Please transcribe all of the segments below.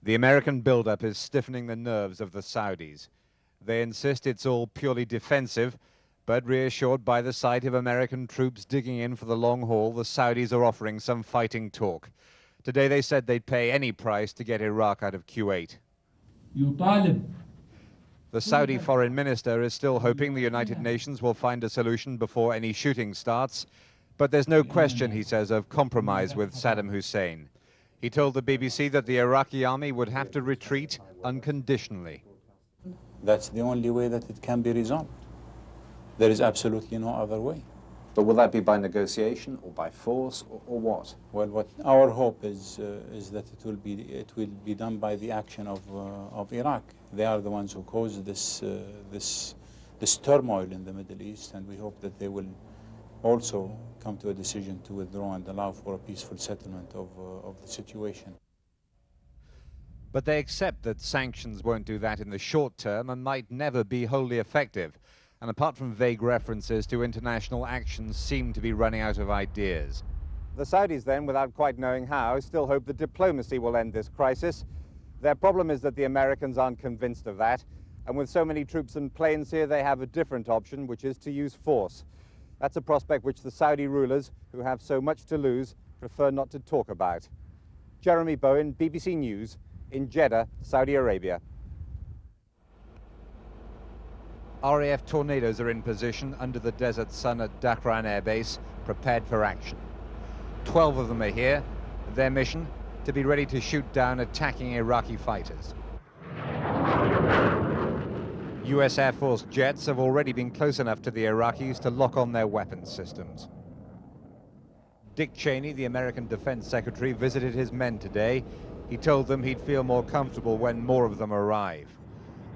The American buildup is stiffening the nerves of the Saudis. They insist it's all purely defensive, but reassured by the sight of American troops digging in for the long haul, the Saudis are offering some fighting talk. Today they said they'd pay any price to get Iraq out of Kuwait. The Saudi foreign minister is still hoping the United Nations will find a solution before any shooting starts, but there's no question, he says, of compromise with Saddam Hussein. He told the BBC that the Iraqi army would have to retreat unconditionally. That's the only way that it can be resolved. There is absolutely no other way. But will that be by negotiation or by force or what? Well, what our hope is that it will be done by the action of Iraq. They are the ones who caused this turmoil in the Middle East, and we hope that they will also come to a decision to withdraw and allow for a peaceful settlement of the situation. But they accept that sanctions won't do that in the short term and might never be wholly effective. And apart from vague references to international actions, seem to be running out of ideas. The Saudis then, without quite knowing how, still hope that diplomacy will end this crisis. Their problem is that the Americans aren't convinced of that. And with so many troops and planes here, they have a different option, which is to use force. That's a prospect which the Saudi rulers, who have so much to lose, prefer not to talk about. Jeremy Bowen, BBC News, in Jeddah, Saudi Arabia. RAF tornadoes are in position under the desert sun at Dhahran Air Base, prepared for action. 12 of them are here. Their mission, to be ready to shoot down attacking Iraqi fighters. US Air Force jets have already been close enough to the Iraqis to lock on their weapons systems. Dick Cheney, the American Defense Secretary, visited his men today. He told them he'd feel more comfortable when more of them arrive.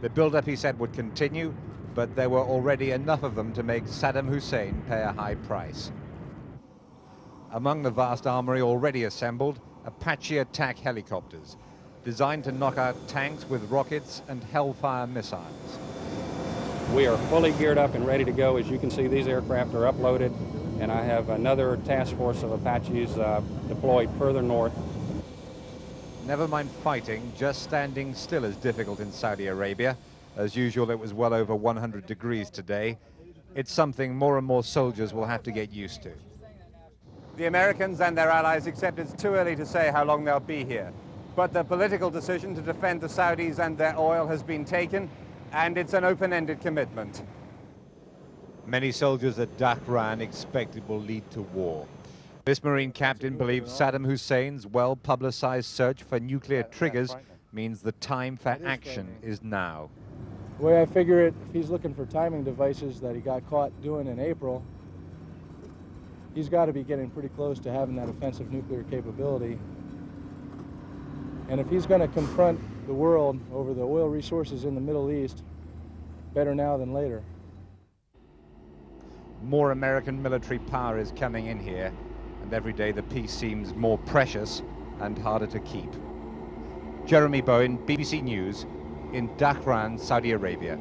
The build-up, he said, would continue, but there were already enough of them to make Saddam Hussein pay a high price. Among the vast armory already assembled, Apache attack helicopters, designed to knock out tanks with rockets and Hellfire missiles. We are fully geared up and ready to go. As you can see, these aircraft are uploaded, and I have another task force of Apaches deployed further north. Never mind fighting, just standing still is difficult in Saudi Arabia. As usual, it was well over 100 degrees today. It's something more and more soldiers will have to get used to. The Americans and their allies accept it's too early to say how long they'll be here. But the political decision to defend the Saudis and their oil has been taken, and it's an open-ended commitment. Many soldiers at Dhahran expect it will lead to war. This Marine captain believes Saddam Hussein's well-publicized search for nuclear triggers means the time for action is now. The way I figure it, if he's looking for timing devices that he got caught doing in April, he's got to be getting pretty close to having that offensive nuclear capability. And if he's going to confront the world over the oil resources in the Middle East, better now than later. More American military power is coming in here, and every day the peace seems more precious and harder to keep. Jeremy Bowen, BBC News, in Dhahran, Saudi Arabia.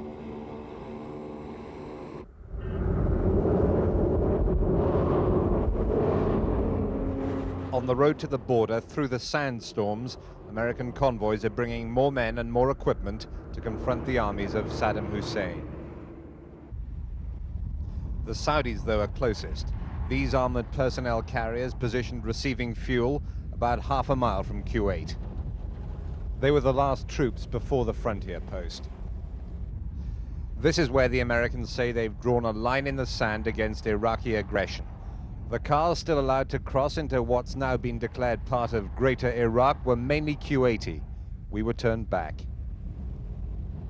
On the road to the border, through the sandstorms, American convoys are bringing more men and more equipment to confront the armies of Saddam Hussein. The Saudis, though, are closest. These armored personnel carriers positioned receiving fuel about half a mile from Kuwait. They were the last troops before the frontier post. This is where the Americans say they've drawn a line in the sand against Iraqi aggression. The cars still allowed to cross into what's now been declared part of Greater Iraq were mainly Kuwaiti. We were turned back.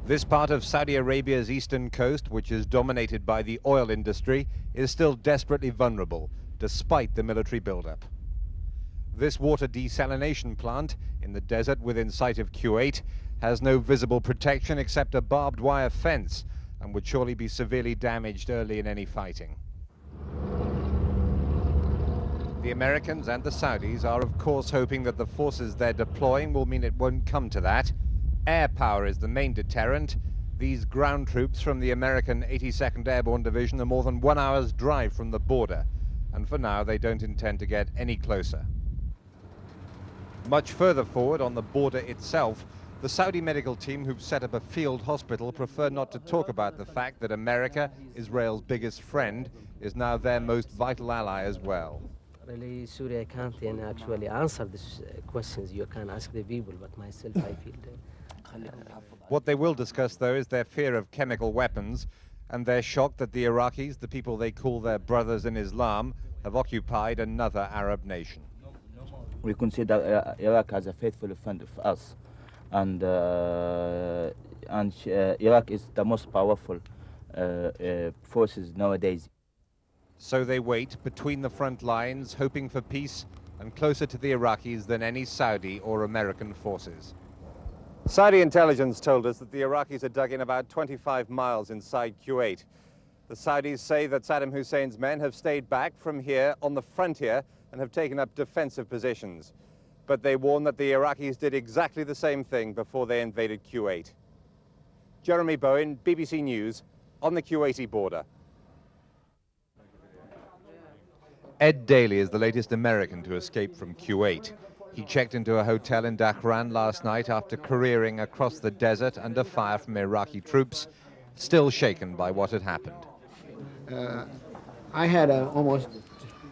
This part of Saudi Arabia's eastern coast, which is dominated by the oil industry, is still desperately vulnerable, despite the military buildup. This water desalination plant, in the desert within sight of Kuwait, has no visible protection except a barbed wire fence, and would surely be severely damaged early in any fighting. The Americans and the Saudis are of course hoping that the forces they're deploying will mean it won't come to that. Air power is the main deterrent. These ground troops from the American 82nd Airborne Division are more than 1 hour's drive from the border, and for now they don't intend to get any closer. Much further forward on the border itself, the Saudi medical team who've set up a field hospital prefer not to talk about the fact that America, Israel's biggest friend, is now their most vital ally as well. Really, Syria can't actually answer these questions. You can ask the people, but myself, I feel. What they will discuss, though, is their fear of chemical weapons and their shock that the Iraqis, the people they call their brothers in Islam, have occupied another Arab nation. We consider Iraq as a faithful friend of us, and Iraq is the most powerful forces nowadays. So they wait between the front lines, hoping for peace and closer to the Iraqis than any Saudi or American forces. Saudi intelligence told us that the Iraqis are dug in about 25 miles inside Kuwait. The Saudis say that Saddam Hussein's men have stayed back from here on the frontier and have taken up defensive positions. But they warn that the Iraqis did exactly the same thing before they invaded Kuwait. Jeremy Bowen, BBC News, on the Kuwaiti border. Ed Daly is the latest American to escape from Kuwait. He checked into a hotel in Dhahran last night after careering across the desert under fire from Iraqi troops, still shaken by what had happened. I had to almost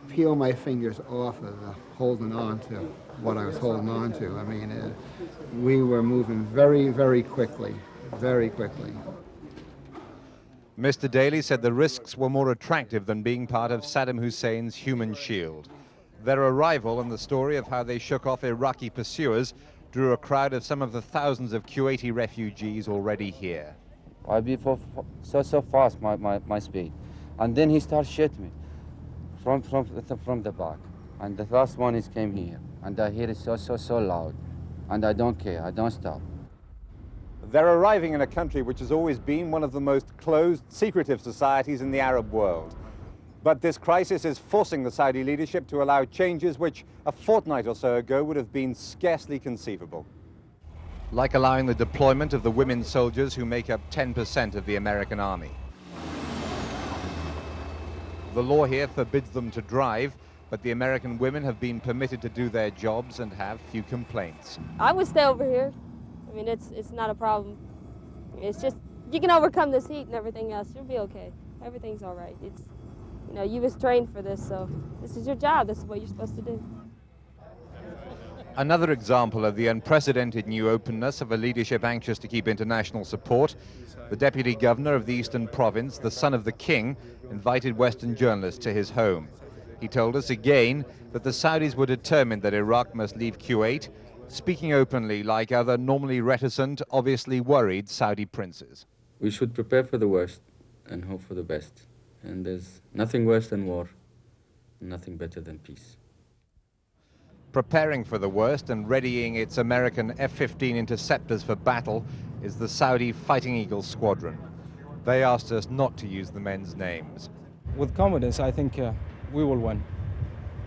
peel my fingers off of holding on to what I was holding on to. I mean, we were moving very, very quickly, very quickly. Mr. Daly said the risks were more attractive than being part of Saddam Hussein's human shield. Their arrival and the story of how they shook off Iraqi pursuers drew a crowd of some of the thousands of Kuwaiti refugees already here. I be so fast, my speed. And then he started shooting me from the back. And the last one came here. And I hear it so loud. And I don't care, I don't stop. They're arriving in a country which has always been one of the most closed, secretive societies in the Arab world. But this crisis is forcing the Saudi leadership to allow changes which a fortnight or so ago would have been scarcely conceivable. Like allowing the deployment of the women soldiers who make up 10% of the American army. The law here forbids them to drive, but the American women have been permitted to do their jobs and have few complaints. I would stay over here. I mean, it's not a problem. It's just, you can overcome this heat and everything else. You'll be okay. Everything's all right. It's, you know, you was trained for this, so this is your job. This is what you're supposed to do. Another example of the unprecedented new openness of a leadership anxious to keep international support, the Deputy Governor of the Eastern Province, the son of the King, invited Western journalists to his home. He told us again that the Saudis were determined that Iraq must leave Kuwait, speaking openly like other normally reticent, obviously worried Saudi princes. We should prepare for the worst and hope for the best. And there's nothing worse than war, nothing better than peace. Preparing for the worst and readying its American F-15 interceptors for battle is the Saudi Fighting Eagle Squadron. They asked us not to use the men's names. With confidence, I think we will win,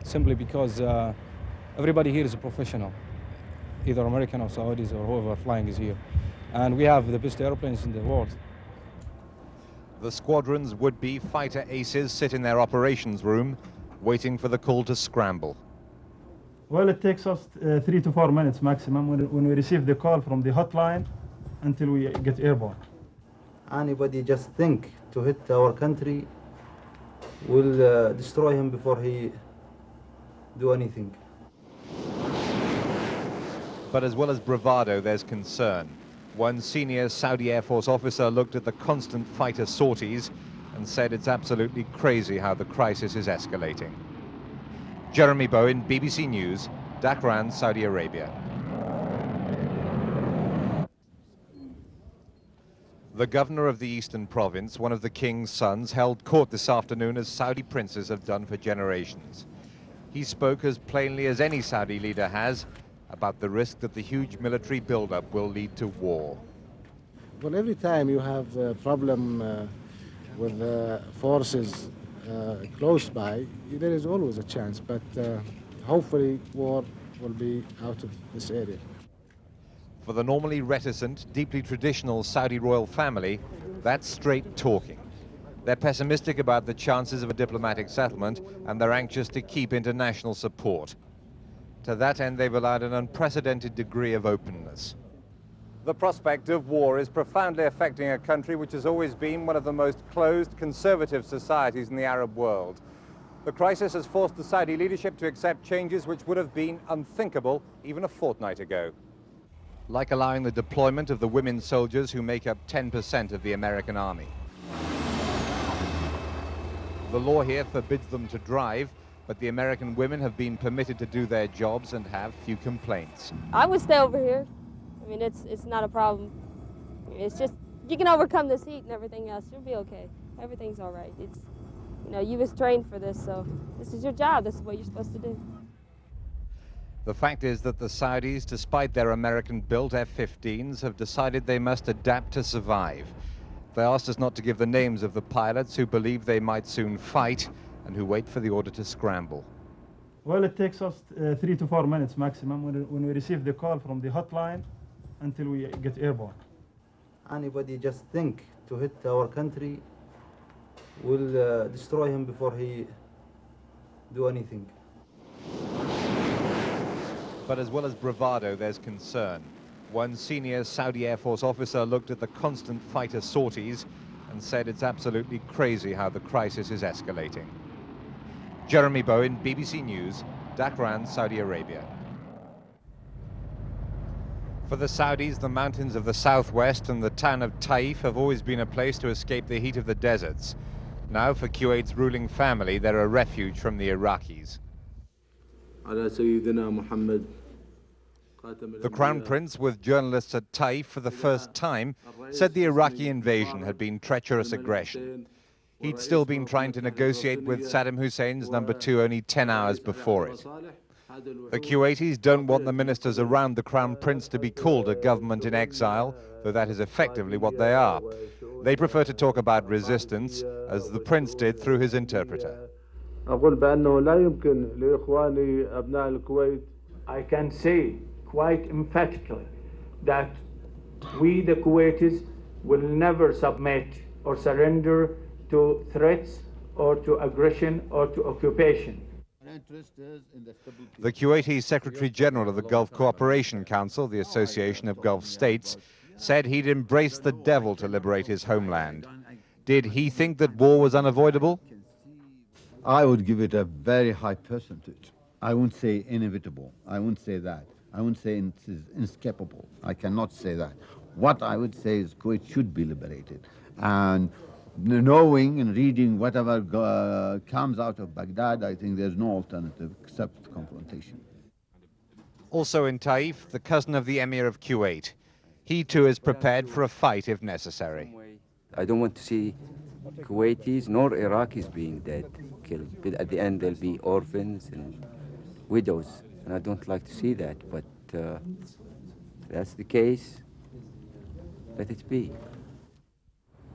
simply because everybody here is a professional, either American or Saudis or whoever flying is here. And we have the best airplanes in the world. The squadron's would-be fighter aces sit in their operations room, waiting for the call to scramble. Well, it takes us 3 to 4 minutes maximum when we receive the call from the hotline until we get airborne. Anybody just think to hit our country will destroy him before he do anything. But as well as bravado, there's concern. One senior Saudi Air Force officer looked at the constant fighter sorties and said it's absolutely crazy how the crisis is escalating. Jeremy Bowen, BBC News, Dhahran, Saudi Arabia. The governor of the Eastern Province, one of the king's sons, held court this afternoon as Saudi princes have done for generations. He spoke as plainly as any Saudi leader has about the risk that the huge military buildup will lead to war. Well, every time you have a problem with forces close by, there is always a chance, but hopefully war will be out of this area. For the normally reticent, deeply traditional Saudi royal family, that's straight talking. They're pessimistic about the chances of a diplomatic settlement, and they're anxious to keep international support. To that end, they've allowed an unprecedented degree of openness. The prospect of war is profoundly affecting a country which has always been one of the most closed, conservative societies in the Arab world. The crisis has forced the Saudi leadership to accept changes which would have been unthinkable even a fortnight ago. Like allowing the deployment of the women soldiers who make up 10% of the American army. The law here forbids them to drive, but the American women have been permitted to do their jobs and have few complaints. I would stay over here. I mean, it's not a problem. It's just, you can overcome this heat and everything else. You'll be okay. Everything's all right. It's, you know, you was trained for this, so this is your job. This is what you're supposed to do. The fact is that the Saudis, despite their American-built F-15s, have decided they must adapt to survive. They asked us not to give the names of the pilots who believe they might soon fight and who wait for the order to scramble. Well, it takes us 3 to 4 minutes maximum when we receive the call from the hotline until we get airborne. Anybody just think to hit our country will destroy him before he do anything. But as well as bravado, there's concern. One senior Saudi Air Force officer looked at the constant fighter sorties and said it's absolutely crazy how the crisis is escalating. Jeremy Bowen, BBC News, Dhahran, Saudi Arabia. For the Saudis, the mountains of the southwest and the town of Taif have always been a place to escape the heat of the deserts. Now, for Kuwait's ruling family, they're a refuge from the Iraqis. The Crown Prince, with journalists at Taif for the first time, said the Iraqi invasion had been treacherous aggression. He'd still been trying to negotiate with Saddam Hussein's number 2 only 10 hours before it. The Kuwaitis don't want the ministers around the Crown Prince to be called a government in exile, though that is effectively what they are. They prefer to talk about resistance, as the Prince did through his interpreter. I can say quite emphatically that we, the Kuwaitis, will never submit or surrender to threats or to aggression or to occupation. The Kuwaiti Secretary General of the Gulf Cooperation Council, the Association of Gulf States, said he'd embraced the devil to liberate his homeland. Did he think that war was unavoidable? I would give it a very high percentage. I wouldn't say inevitable. I wouldn't say that. I wouldn't say it is inescapable. I cannot say that. What I would say is Kuwait should be liberated. And knowing and reading whatever comes out of Baghdad, I think there's no alternative except confrontation. Also in Taif, the cousin of the Emir of Kuwait. He too is prepared for a fight if necessary. I don't want to see Kuwaitis nor Iraqis being dead, killed. But at the end, there'll be orphans and widows, and I don't like to see that. But that's the case. Let it be.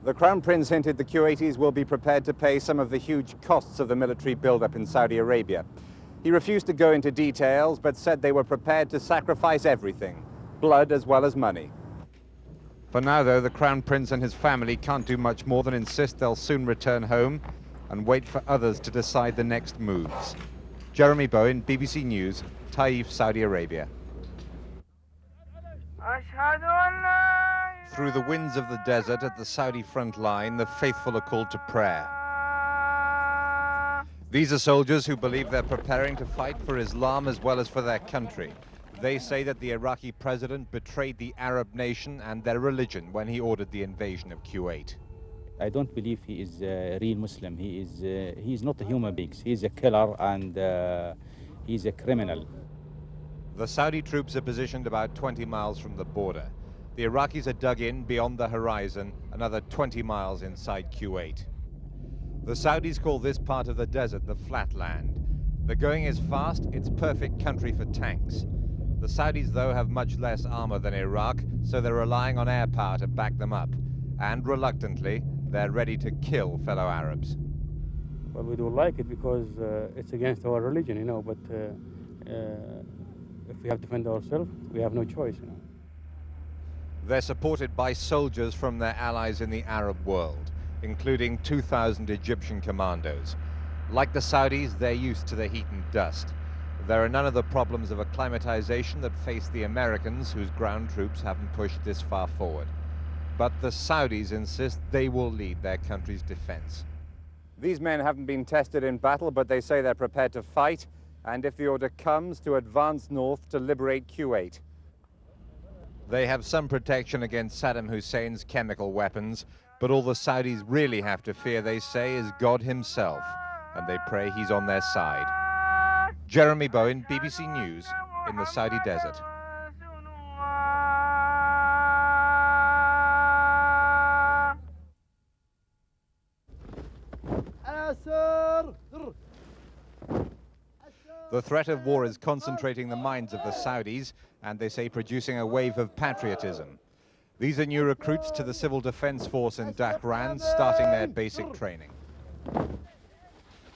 The Crown Prince hinted the Kuwaitis will be prepared to pay some of the huge costs of the military buildup in Saudi Arabia. He refused to go into details, but said they were prepared to sacrifice everything, blood as well as money. For now, though, the Crown Prince and his family can't do much more than insist they'll soon return home and wait for others to decide the next moves. Jeremy Bowen, BBC News, Taif, Saudi Arabia. Through the winds of the desert at the Saudi front line, the faithful are called to prayer. These are soldiers who believe they're preparing to fight for Islam as well as for their country. They say that the Iraqi president betrayed the Arab nation and their religion when he ordered the invasion of Kuwait. I don't believe he is a real Muslim. He is not a human being. He is a killer and he is a criminal. The Saudi troops are positioned about 20 miles from the border. The Iraqis are dug in beyond the horizon, another 20 miles inside Kuwait. The Saudis call this part of the desert the flatland. The going is fast, it's perfect country for tanks. The Saudis, though, have much less armor than Iraq, so they're relying on air power to back them up. And reluctantly, they're ready to kill fellow Arabs. Well, we don't like it because it's against our religion, you know, but if we have to defend ourselves, we have no choice, you know. They're supported by soldiers from their allies in the Arab world, including 2,000 Egyptian commandos. Like the Saudis, they're used to the heat and dust. There are none of the problems of acclimatization that face the Americans, whose ground troops haven't pushed this far forward. But the Saudis insist they will lead their country's defense. These men haven't been tested in battle, but they say they're prepared to fight, and if the order comes, to advance north to liberate Kuwait. They have some protection against Saddam Hussein's chemical weapons, but all the Saudis really have to fear, they say, is God himself, and they pray he's on their side. Jeremy Bowen, BBC News, in the Saudi desert. The threat of war is concentrating the minds of the Saudis, and they say producing a wave of patriotism. These are new recruits to the Civil Defense Force in Dhahran, starting their basic training.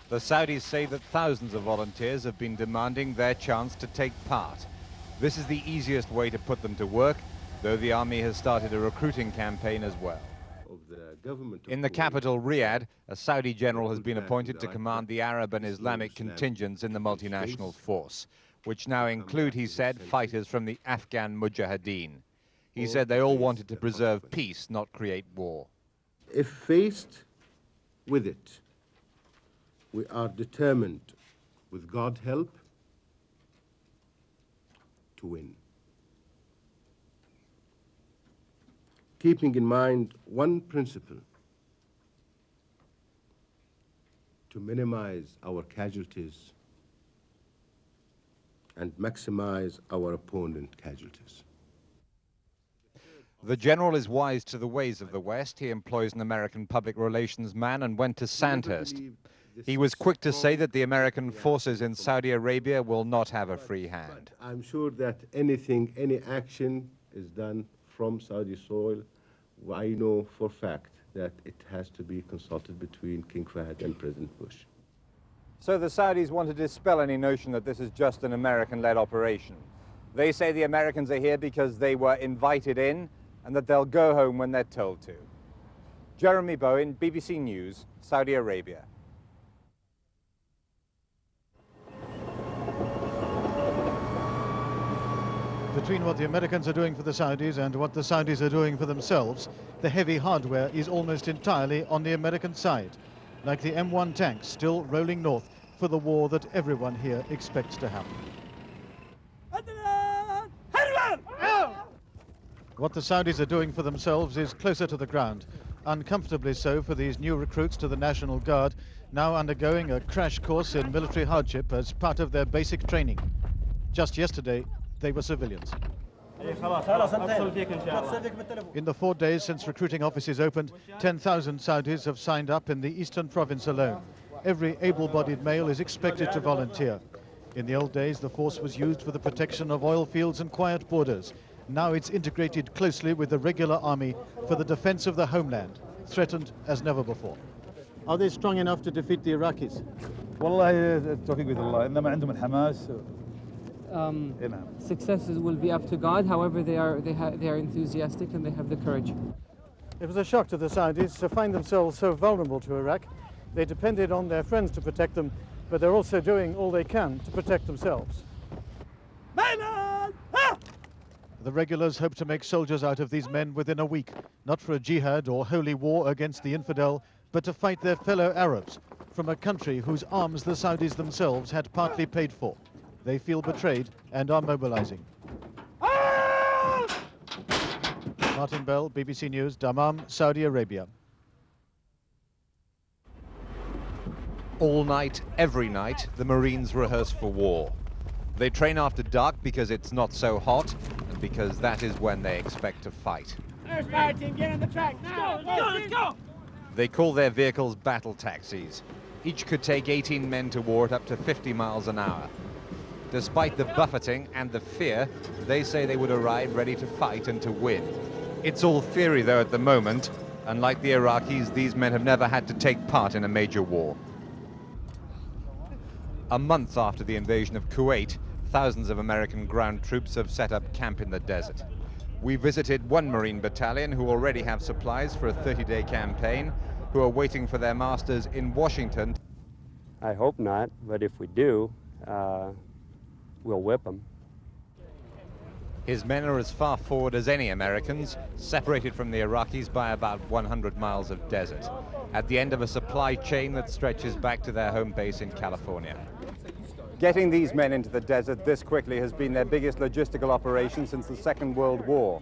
The Saudis say that thousands of volunteers have been demanding their chance to take part. This is the easiest way to put them to work, though the army has started a recruiting campaign as well. In the capital, Riyadh, a Saudi general has been appointed to command the Arab and Islamic contingents in the multinational force, which now include, he said, fighters from the Afghan Mujahideen. He said they all wanted to preserve peace, not create war. If faced with it, we are determined, with God's help, to win. Keeping in mind one principle: to minimize our casualties and maximize our opponent's casualties. The general is wise to the ways of the West. He employs an American public relations man and went to Sandhurst. He was quick to say that the American forces in Saudi Arabia will not have a free hand. I'm sure that any action is done from Saudi soil, I know for a fact that it has to be consulted between King Fahd and President Bush. So the Saudis want to dispel any notion that this is just an American-led operation. They say the Americans are here because they were invited in and that they'll go home when they're told to. Jeremy Bowen, BBC News, Saudi Arabia. Between what the Americans are doing for the Saudis and what the Saudis are doing for themselves, the heavy hardware is almost entirely on the American side, like the M1 tanks still rolling north for the war that everyone here expects to happen. What the Saudis are doing for themselves is closer to the ground, uncomfortably so for these new recruits to the National Guard, now undergoing a crash course in military hardship as part of their basic training. Just yesterday, they were civilians. In the 4 days since recruiting offices opened, 10,000 Saudis have signed up in the eastern province alone. Every able-bodied male is expected to volunteer. In the old days, the force was used for the protection of oil fields and quiet borders. Now it's integrated closely with the regular army for the defense of the homeland, threatened as never before. Are they strong enough to defeat the Iraqis? Successes will be up to God. However, they are enthusiastic and they have the courage. It was a shock to the Saudis to find themselves so vulnerable to Iraq. They depended on their friends to protect them, but they're also doing all they can to protect themselves. The regulars hope to make soldiers out of these men within a week, not for a jihad or holy war against the infidel, but to fight their fellow Arabs from a country whose arms the Saudis themselves had partly paid for. They feel betrayed and are mobilizing. Martin Bell, BBC News, Dammam, Saudi Arabia. All night, every night, the Marines rehearse for war. They train after dark because it's not so hot, and because that is when they expect to fight. There's fire team, get on the track. Now, let's go. They call their vehicles battle taxis. Each could take 18 men to war at up to 50 miles an hour. Despite the buffeting and the fear, they say they would arrive ready to fight and to win. It's all theory, though, at the moment. Unlike the Iraqis, these men have never had to take part in a major war. A month after the invasion of Kuwait, thousands of American ground troops have set up camp in the desert. We visited one Marine battalion who already have supplies for a 30-day campaign, who are waiting for their masters in Washington. I hope not, but if we do, we'll whip them. His men are as far forward as any Americans, separated from the Iraqis by about 100 miles of desert, at the end of a supply chain that stretches back to their home base in California. Getting these men into the desert this quickly has been their biggest logistical operation since the Second World War.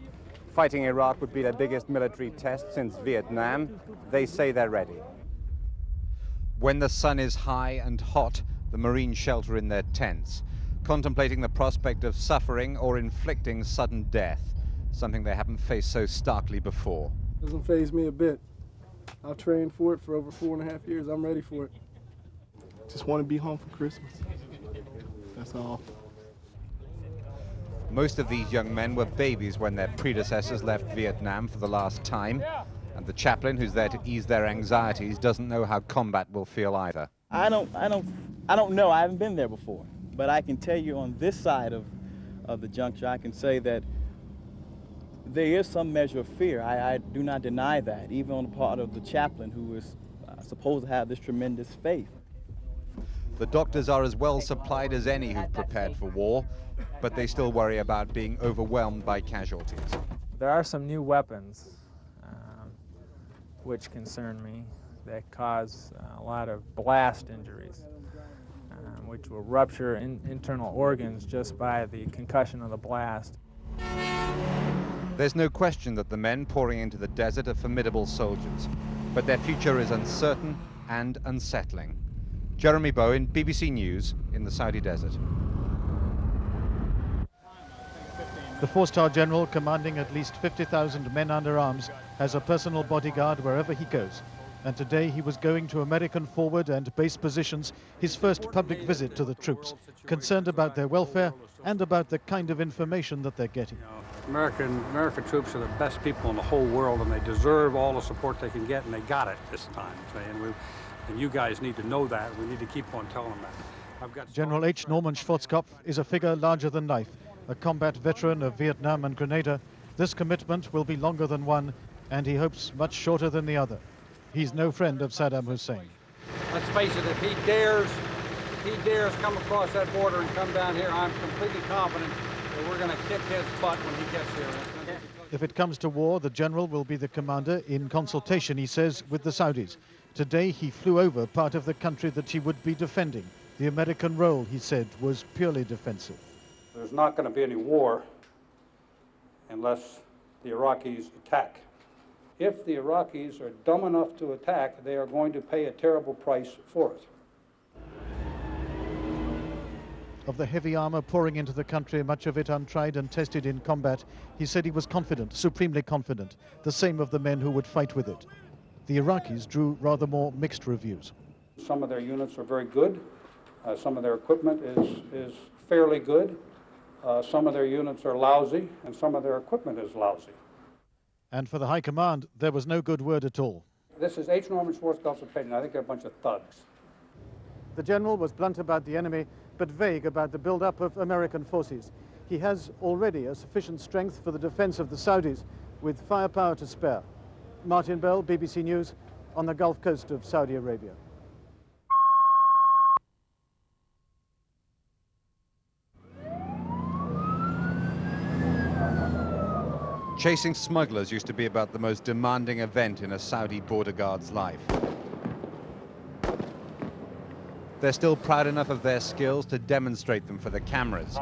Fighting Iraq would be their biggest military test since Vietnam. They say they're ready. When the sun is high and hot, the Marines shelter in their tents, contemplating the prospect of suffering or inflicting sudden death, something they haven't faced so starkly before. Doesn't faze me a bit. I've trained for it for over 4.5 years. I'm ready for it. Just want to be home for Christmas. That's all. Most of these young men were babies when their predecessors left Vietnam for the last time, and the chaplain who's there to ease their anxieties doesn't know how combat will feel either. I don't know. I haven't been there before, but I can tell you on this side of the juncture, I can say that there is some measure of fear. I do not deny that, even on the part of the chaplain who is supposed to have this tremendous faith. The doctors are as well supplied as any who've prepared for war, but they still worry about being overwhelmed by casualties. There are some new weapons which concern me that cause a lot of blast injuries, which will rupture internal organs just by the concussion of the blast. There's no question that the men pouring into the desert are formidable soldiers, but their future is uncertain and unsettling. Jeremy Bowen, BBC News, in the Saudi desert. The four-star general, commanding at least 50,000 men under arms, has a personal bodyguard wherever he goes. And today he was going to American forward and base positions, his first public visit to the troops, concerned about their welfare and about the kind of information that they're getting. American troops are the best people in the whole world, and they deserve all the support they can get, and they got it this time. And you guys need to know that. We need to keep on telling them that. General H. Norman Schwarzkopf is a figure larger than life, a combat veteran of Vietnam and Grenada. This commitment will be longer than one, and he hopes much shorter than the other. He's no friend of Saddam Hussein. Let's face it, if he dares come across that border and come down here, I'm completely confident that we're going to kick his butt when he gets here. If it comes to war, the general will be the commander in consultation, he says, with the Saudis. Today he flew over part of the country that he would be defending. The American role, he said, was purely defensive. There's not going to be any war unless the Iraqis attack. If the Iraqis are dumb enough to attack, they are going to pay a terrible price for it. Of the heavy armor pouring into the country, much of it untried and tested in combat, he said he was confident, supremely confident, the same of the men who would fight with it. The Iraqis drew rather more mixed reviews. Some of their units are very good. Some of their equipment is fairly good. Some of their units are lousy, and some of their equipment is lousy. And for the high command, there was no good word at all. This is H. Norman Schwarzkopf's opinion. I think they're a bunch of thugs. The general was blunt about the enemy, but vague about the build-up of American forces. He has already a sufficient strength for the defense of the Saudis, with firepower to spare. Martin Bell, BBC News, on the Gulf Coast of Saudi Arabia. Chasing smugglers used to be about the most demanding event in a Saudi border guard's life. They're still proud enough of their skills to demonstrate them for the cameras.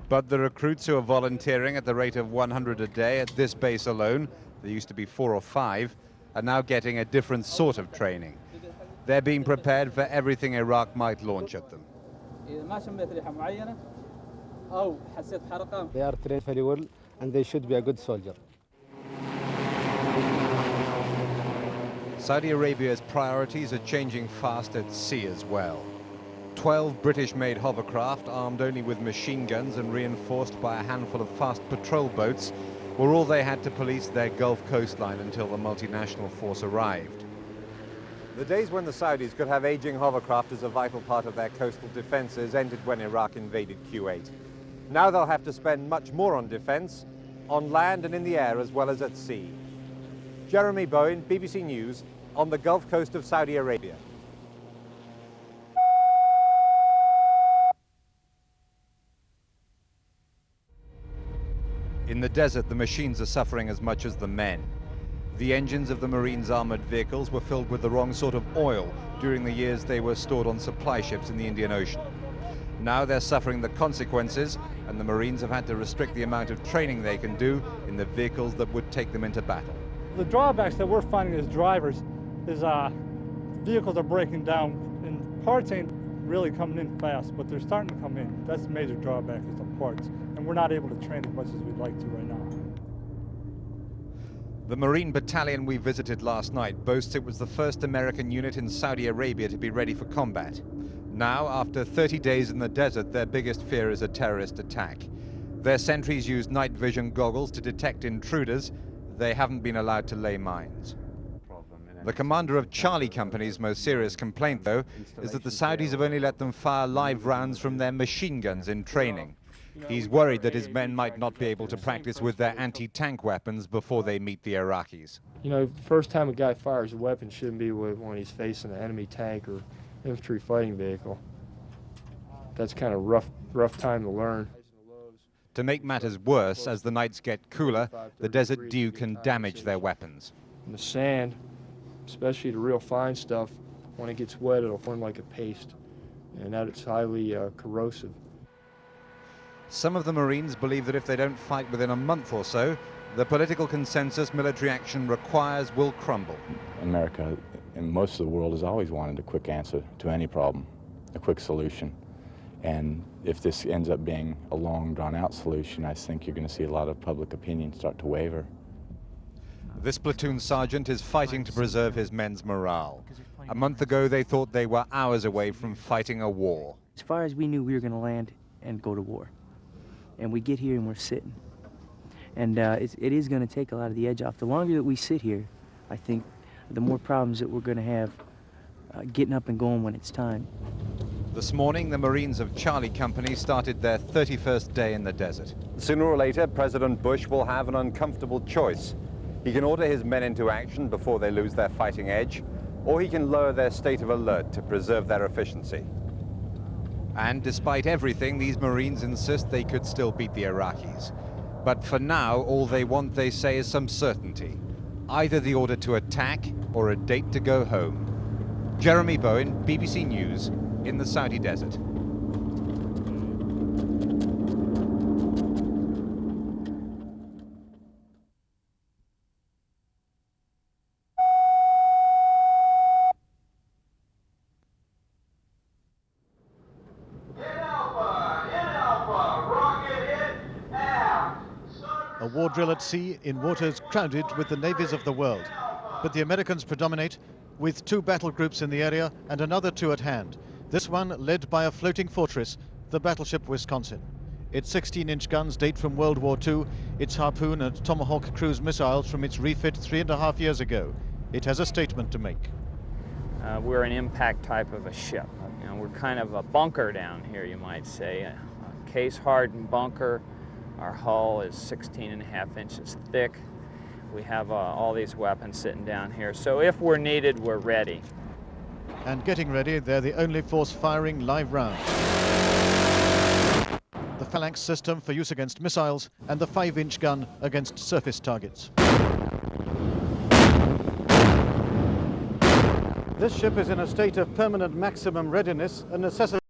But the recruits who are volunteering at the rate of 100 a day at this base alone, there used to be 4 or 5, are now getting a different sort of training. They're being prepared for everything Iraq might launch at them. They are trained very well, and they should be a good soldier. Saudi Arabia's priorities are changing fast at sea as well. 12 British-made hovercraft, armed only with machine guns and reinforced by a handful of fast patrol boats, were all they had to police their Gulf coastline until the multinational force arrived. The days when the Saudis could have aging hovercraft as a vital part of their coastal defenses ended when Iraq invaded Kuwait. Now they'll have to spend much more on defense, on land and in the air as well as at sea. Jeremy Bowen, BBC News, on the Gulf coast of Saudi Arabia. In the desert, the machines are suffering as much as the men. The engines of the Marines' armored vehicles were filled with the wrong sort of oil during the years they were stored on supply ships in the Indian Ocean. Now they're suffering the consequences, and the Marines have had to restrict the amount of training they can do in the vehicles that would take them into battle. The drawbacks that we're finding as drivers is vehicles are breaking down, and parts ain't really coming in fast, but they're starting to come in. That's the major drawback, is the parts, and we're not able to train as much as we'd like to right now. The Marine battalion we visited last night boasts it was the first American unit in Saudi Arabia to be ready for combat. Now, after 30 days in the desert, their biggest fear is a terrorist attack. Their sentries use night vision goggles to detect intruders. They haven't been allowed to lay mines. The commander of Charlie Company's most serious complaint, though, is that the Saudis have only let them fire live rounds from their machine guns in training. He's worried that his men might not be able to practice with their anti-tank weapons before they meet the Iraqis. You know, the first time a guy fires a weapon shouldn't be when he's facing an enemy tank or infantry fighting vehicle. That's kind of rough time to learn. To make matters worse, as the nights get cooler, the desert dew can damage their weapons. And the sand, especially the real fine stuff, when it gets wet, it'll form like a paste, and that it's highly corrosive. Some of the Marines believe that if they don't fight within a month or so, the political consensus military action requires will crumble. America and most of the world has always wanted a quick answer to any problem, a quick solution. And if this ends up being a long, drawn-out solution, I think you're going to see a lot of public opinion start to waver. This platoon sergeant is fighting to preserve his men's morale. A month ago, they thought they were hours away from fighting a war. As far as we knew, we were going to land and go to war. And we get here and we're sitting. And it is going to take a lot of the edge off. The longer that we sit here, I think, the more problems that we're going to have getting up and going when it's time. This morning, the Marines of Charlie Company started their 31st day in the desert. Sooner or later, President Bush will have an uncomfortable choice. He can order his men into action before they lose their fighting edge, or he can lower their state of alert to preserve their efficiency. And despite everything, these Marines insist they could still beat the Iraqis. But for now, all they want, they say, is some certainty. Either the order to attack or a date to go home. Jeremy Bowen, BBC News, in the Saudi desert. A war drill at sea in waters crowded with the navies of the world. But the Americans predominate, with 2 battle groups in the area and another 2 at hand. This one led by a floating fortress, the battleship Wisconsin. Its 16-inch guns date from World War II, its Harpoon and Tomahawk cruise missiles from its refit 3.5 years ago. It has a statement to make. We're an impact type of a ship. You know, we're kind of a bunker down here, you might say. A case-hardened bunker. Our hull is 16.5 inches thick. We have all these weapons sitting down here. So if we're needed, we're ready. And getting ready, they're the only force firing live rounds. The Phalanx system for use against missiles and the 5-inch gun against surface targets. This ship is in a state of permanent maximum readiness, a necessity.